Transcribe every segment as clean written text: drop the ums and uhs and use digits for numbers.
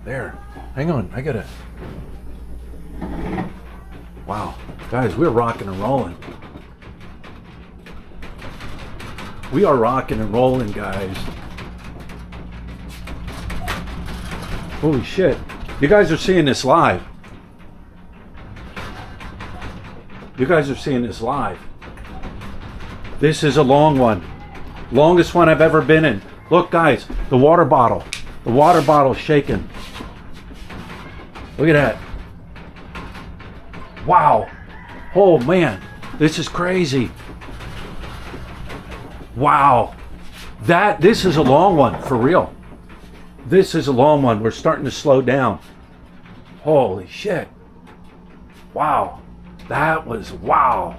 There. Hang on. I gotta. Wow. Guys, we're rocking and rolling. We are rocking and rolling, guys. Holy shit. You guys are seeing this live. You guys are seeing this live. This is a long one. Longest one I've ever been in. Look, guys, the water bottle. The water bottle's shaking. Look at that. Wow. Oh, man. This is crazy. Wow. This is a long one, for real. This is a long one. We're starting to slow down. Holy shit. Wow. That was wow.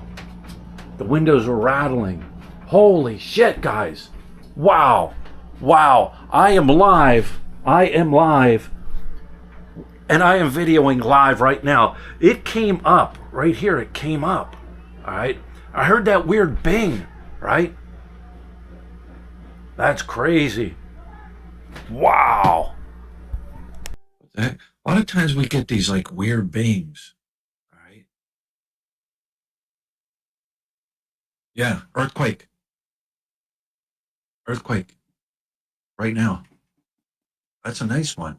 The windows were rattling. Holy shit, guys. Wow. Wow. I am live. I am live. And I am videoing live right now. It came up. Right here, it came up. All right. I heard that weird bing, right? That's crazy. Wow. A lot of times we get these like weird bings. All right. Yeah, earthquake. Earthquake. Right now. That's a nice one.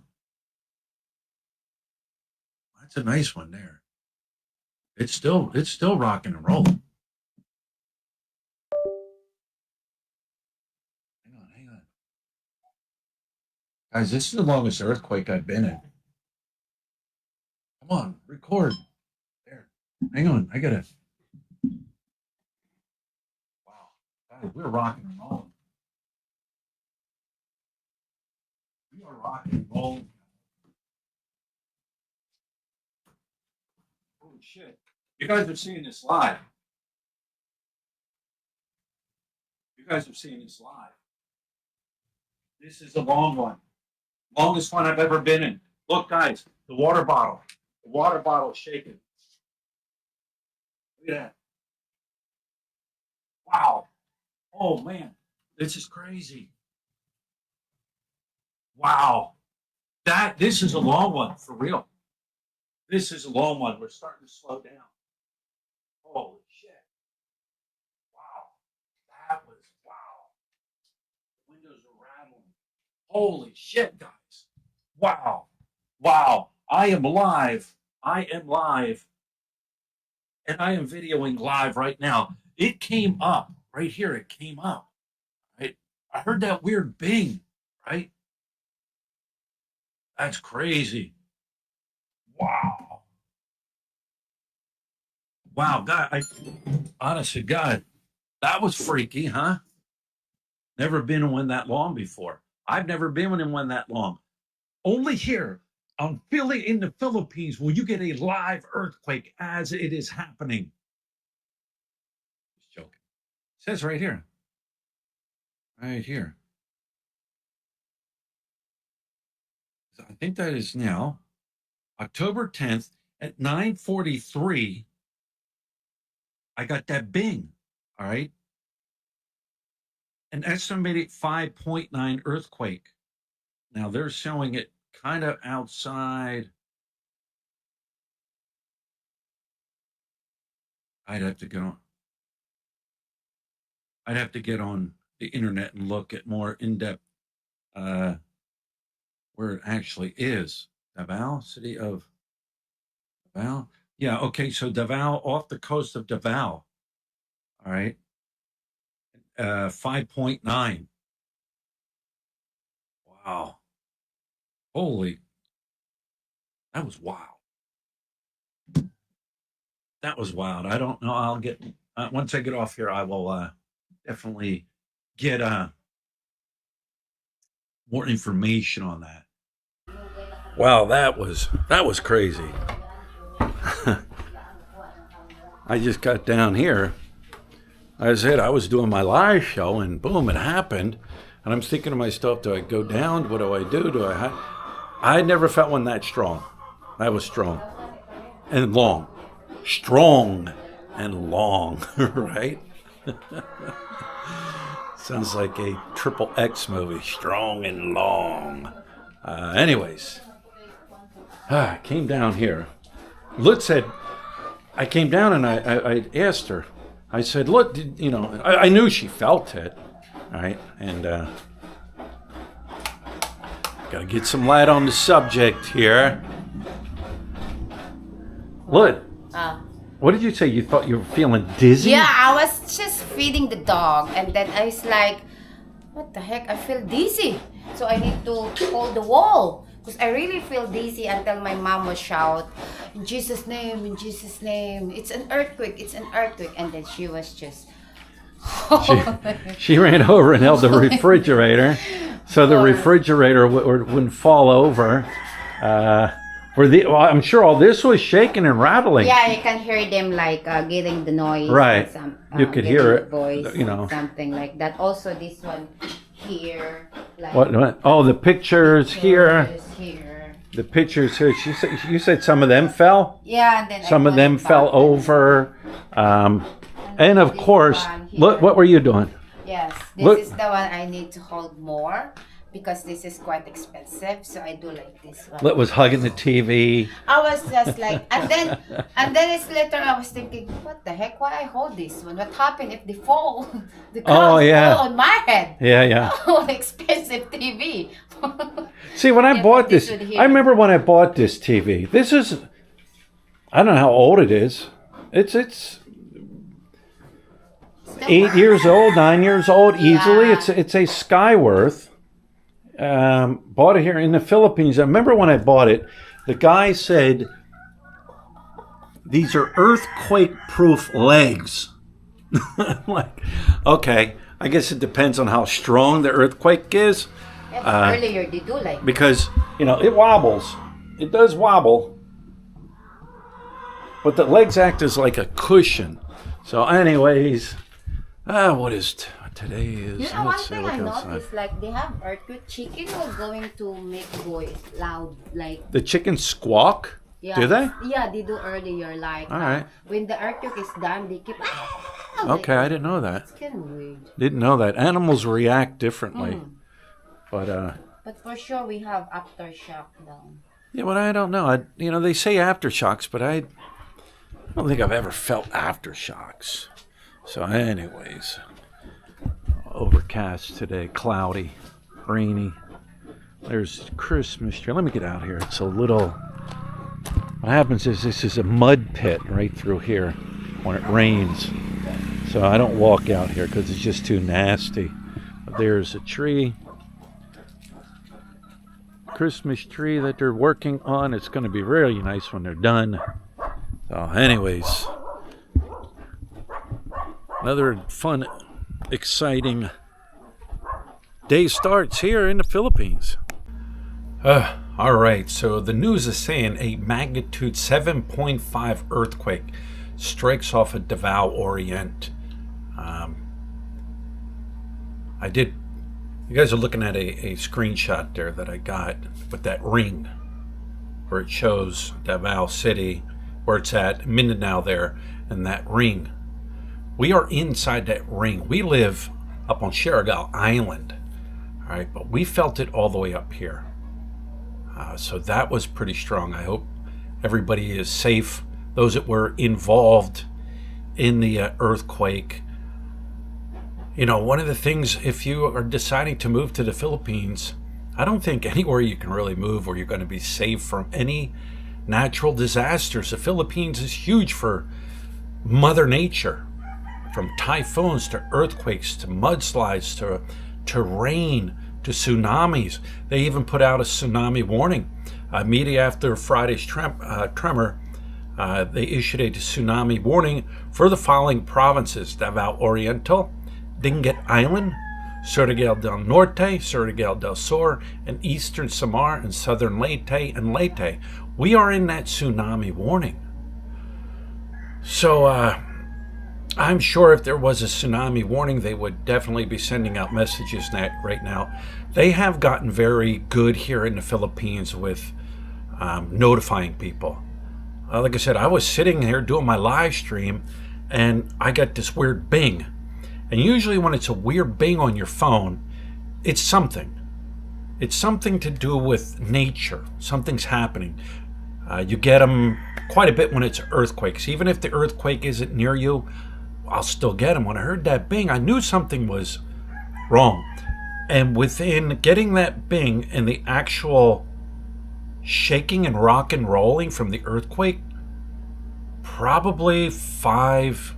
That's a nice one there. It's still rocking and rolling. Hang on. Guys, this is the longest earthquake I've been in. Come on, record. There. Hang on, I gotta. Wow. Guys, we're rocking and rolling. We are rocking and rolling. Holy shit. You guys are seeing this live. You guys are seeing this live. This is a long one. Longest one I've ever been in. Look, guys, the water bottle. The water bottle is shaking. Look at that. Wow. Oh, man. This is crazy. Wow. This is a long one, for real. This is a long one. We're starting to slow down. Holy shit. Wow. That was wow. The windows are rattling. Holy shit, guys. Wow. Wow. I am live. I am live. And I am videoing live right now. It came up. Right here, it came up. Right? I heard that weird bing, right? That's crazy. Wow. Wow, God, honest to God, that was freaky, huh? Never been in one that long before. I've never been in one that long. Only here on Philly in the Philippines will you get a live earthquake as it is happening. Just joking. It says right here. Right here. I think that is now October 10th at 9:43. I got that bing. All right. An estimated 5.9 earthquake. Now they're showing it kind of outside. I'd have to go. I'd have to get on the internet and look at more in-depth where it actually is. Davao, city of Davao. Yeah, okay, so Davao, off the coast of Davao. All right. 5.9. Wow. Holy. That was wild. That was wild. I don't know. I'll get, once I get off here, I will definitely get more information on that. Wow, that was crazy. I just got down here. I said I was doing my live show, and boom, it happened. And I'm thinking to myself, do I go down? What do I do? I never felt one that strong. That was strong and long. Strong and long, right? Sounds like a triple X movie, strong and long. Anyways, I came down here. Lut said, I came down and I asked her. I said, look, I knew she felt it, right? And got to get some light on the subject here. Lut, what did you say? You thought you were feeling dizzy? Yeah, I was just feeding the dog, and then I was like, what the heck? I feel dizzy. So I need to hold the wall. Because I really feel dizzy until my mom would shout, in Jesus' name, it's an earthquake, it's an earthquake. And then she was just... she ran over and held the refrigerator. So the refrigerator wouldn't fall over. I'm sure all this was shaking and rattling. Yeah, you can hear them like getting the noise. Right. You could hear it. Voice, something like that. Also, this one here. Like, what? Oh, the pictures here. The pictures here. You said some of them fell? Yeah. And then some of them fell over. And of course, look, what were you doing? Yes. This is the one I need to hold more. Because this is quite expensive, so I do like this one. Lit was hugging the TV. I was just like, and then it's later I was thinking, what the heck? Why I hold this one? What happened if they fall? The fall on my head. Yeah. Oh, expensive TV. See, when I bought this, I remember when I bought this TV. This is, I don't know how old it is. It's 8 years old, 9 years old, easily. It's a Skyworth. Bought it here in the Philippines. I remember when I bought it, the guy said, these are earthquake-proof legs. I'm like, okay, I guess it depends on how strong the earthquake is. Yeah, earlier they do like because, it wobbles. It does wobble. But the legs act as like a cushion. So anyways, what is today is... one thing I noticed, like they have earthquake chicken was going to make voice loud, like... The chickens squawk? Yeah, do they? Yeah, they do earlier, like... All right. When the earthquake is done, they keep... Okay, I didn't know that. It's kind of weird. Didn't know that. Animals react differently. But for sure, we have aftershock down. Yeah, but I don't know. They say aftershocks, but I don't think I've ever felt aftershocks. So anyways... Overcast today, cloudy, rainy. There's Christmas tree. Let me get out here. It's a little... What happens is this is a mud pit right through here when it rains. So I don't walk out here because it's just too nasty. But there's a tree. Christmas tree that they're working on. It's going to be really nice when they're done. So anyways, another fun, exciting day starts here in the Philippines. All right, so the news is saying a magnitude 7.5 earthquake strikes off of Davao Oriental. You guys are looking at a screenshot there that I got with that ring where it shows Davao City, where it's at, Mindanao there, and that ring. We are inside that ring. We live up on Siargao Island, all right, but we felt it all the way up here. So that was pretty strong. I hope everybody is safe. Those that were involved in the earthquake. One of the things, if you are deciding to move to the Philippines, I don't think anywhere you can really move where you're going to be safe from any natural disasters. The Philippines is huge for Mother Nature. From typhoons to earthquakes to mudslides to rain to tsunamis. They even put out a tsunami warning. Immediately after Friday's tremor, they issued a tsunami warning for the following provinces: Davao Oriental, Dingat Island, Surigao del Norte, Surigao del Sur, and Eastern Samar and Southern Leyte and Leyte. We are in that tsunami warning. So, I'm sure if there was a tsunami warning, they would definitely be sending out messages right now. They have gotten very good here in the Philippines with notifying people. Like I said, I was sitting here doing my live stream and I got this weird bing. And usually when it's a weird bing on your phone, it's something. It's something to do with nature. Something's happening. You get them quite a bit when it's earthquakes. Even if the earthquake isn't near you, I'll still get them. When I heard that bing, I knew something was wrong. And within getting that bing and the actual shaking and rock and rolling from the earthquake, probably 5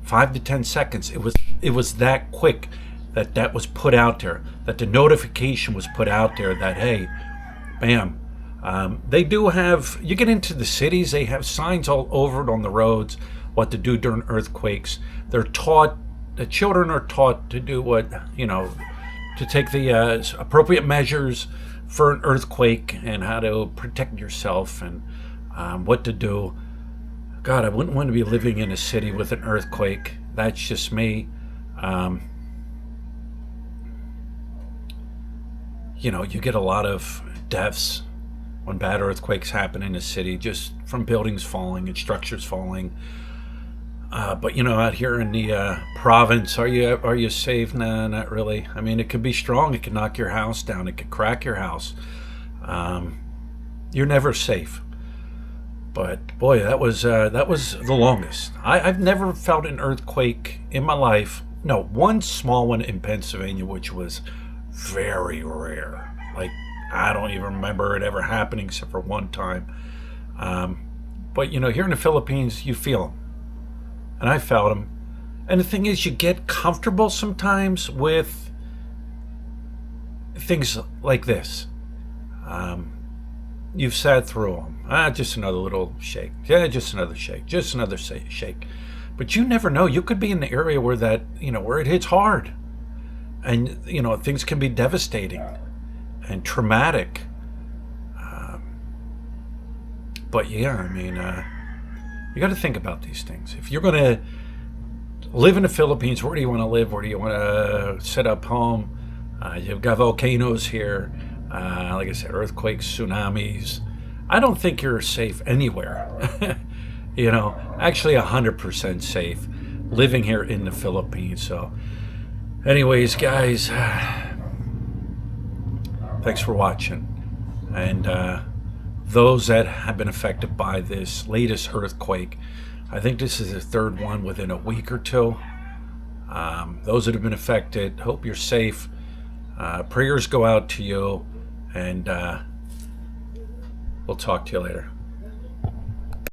to 10 seconds. It was that quick that was put out there, that the notification was put out there that, hey, bam. They do have, you get into the cities, they have signs all over it on the roads, what to do during earthquakes. They're taught, the children are taught to do what, to take the appropriate measures for an earthquake and how to protect yourself and what to do. God, I wouldn't want to be living in a city with an earthquake. That's just me. You get a lot of deaths when bad earthquakes happen in a city, just from buildings falling and structures falling. But out here in the province, are you safe? Nah, not really. I mean, it could be strong. It could knock your house down. It could crack your house. You're never safe. But boy, that was the longest. I've never felt an earthquake in my life. No, one small one in Pennsylvania, which was very rare. Like, I don't even remember it ever happening except for one time. But here in the Philippines, you feel them. And I felt them. And the thing is, you get comfortable sometimes with things like this. You've sat through them. Just another little shake. Yeah, just another shake. Just another shake. But you never know. You could be in the area where where it hits hard. And, things can be devastating and traumatic. But yeah, I mean, you got to think about these things. If you're going to live in the Philippines, where do you want to live? Where do you want to set up home? You've got volcanoes here. Like I said, earthquakes, tsunamis. I don't think you're safe anywhere. Actually 100% safe living here in the Philippines. So anyways, guys, thanks for watching. And those that have been affected by this latest earthquake, I think this is the third one within a week or two. Those that have been affected, hope you're safe. Prayers go out to you, and we'll talk to you later.